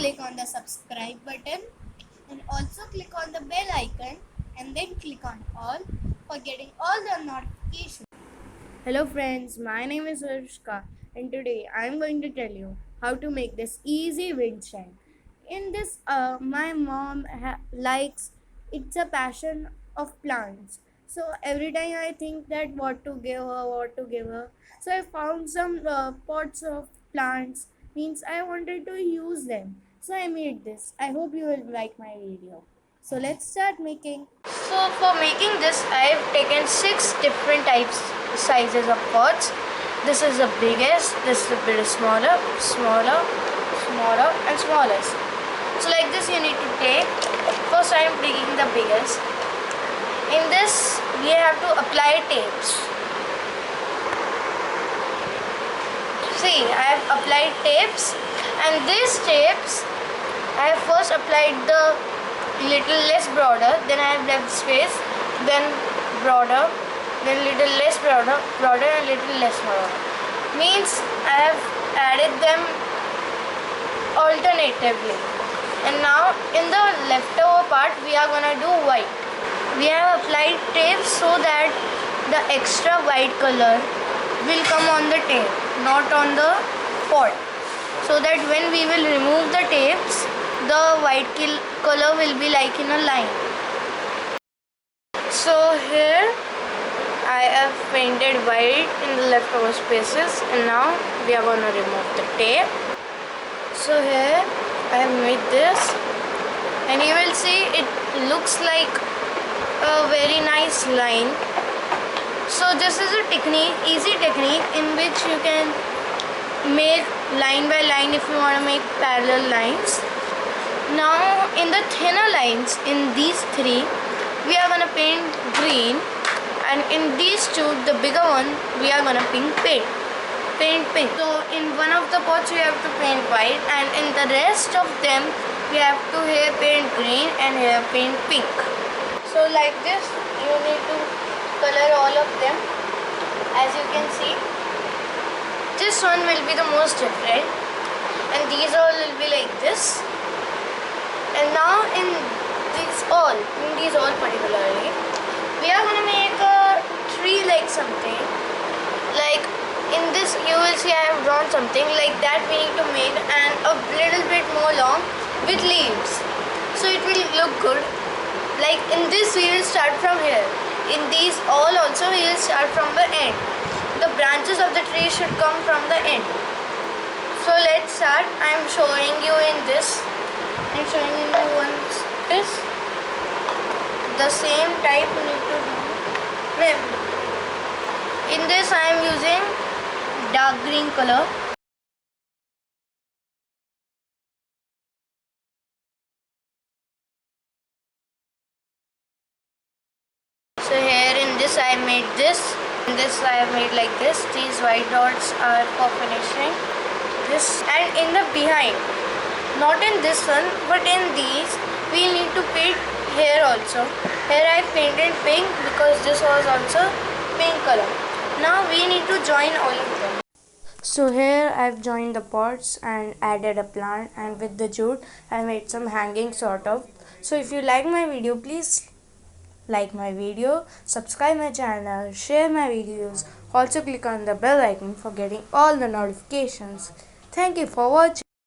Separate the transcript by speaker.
Speaker 1: click on the subscribe button and also click on the bell icon and then click on all for getting all the notifications. Hello friends, my name is Arushka and today I am going to tell you how to make this easy wind chime. In this, my mom likes, it's a passion of plants. So every time I think that what to give her. So I found some pots of plants, means I wanted to use them. So I made this. I hope you will like my video. So let's start making. So for making this, I have taken 6 different sizes of pots. This is the biggest, this is a bit smaller, smaller, smaller and smallest. So like this you need to take. First I am taking the biggest. In this we have to apply tapes. See, I have applied tapes, and these tapes I have first applied the little less broader, then I have left space, then broader, then little less broader and little less broader. Means I have added them alternatively. And now in the leftover part we are gonna do white. We have applied tapes so that the extra white color will come on the tape, not on the pot. So that when we will remove the tapes, the white color will be like in a line. So here I have painted white in the leftover spaces, and now we are going to remove the tape. So here I have made this, and you will see it looks like a very nice line. So this is a technique, easy technique, in which you can make line by line if you want to make parallel lines. Now in the thinner lines, in these 3, we are going to paint green, and in these 2, the bigger one, we are going to paint pink. So in one of the pots we have to paint white, and in the rest of them we have to here paint green and here paint pink. So like this you need to color all of them. As you can see, this one will be the most different, and these all will be like this. And now in these all particularly, we are gonna make a tree like something. Like in this you will see I have drawn something like that. We need to make and a little bit more long with leaves, so it will look good. Like in this we will start from here. In these all also we will start from the end. The branches of the tree should come from the end. So let's start. I am showing you in this. I'm showing you once this. The same type you need to do. In this I am using dark green color. So here in this I made this. In this I have made like this. These white dots are for finishing this. And in the behind, not in this one but in these, we need to paint here also. Here I painted pink because this was also pink color. Now we need to join all of them. So here I have joined the pots and added a plant, and with the jute I made some hanging sort of. So if you like my video, please like my video, subscribe my channel, share my videos. Also click on the bell icon for getting all the notifications. Thank you for watching.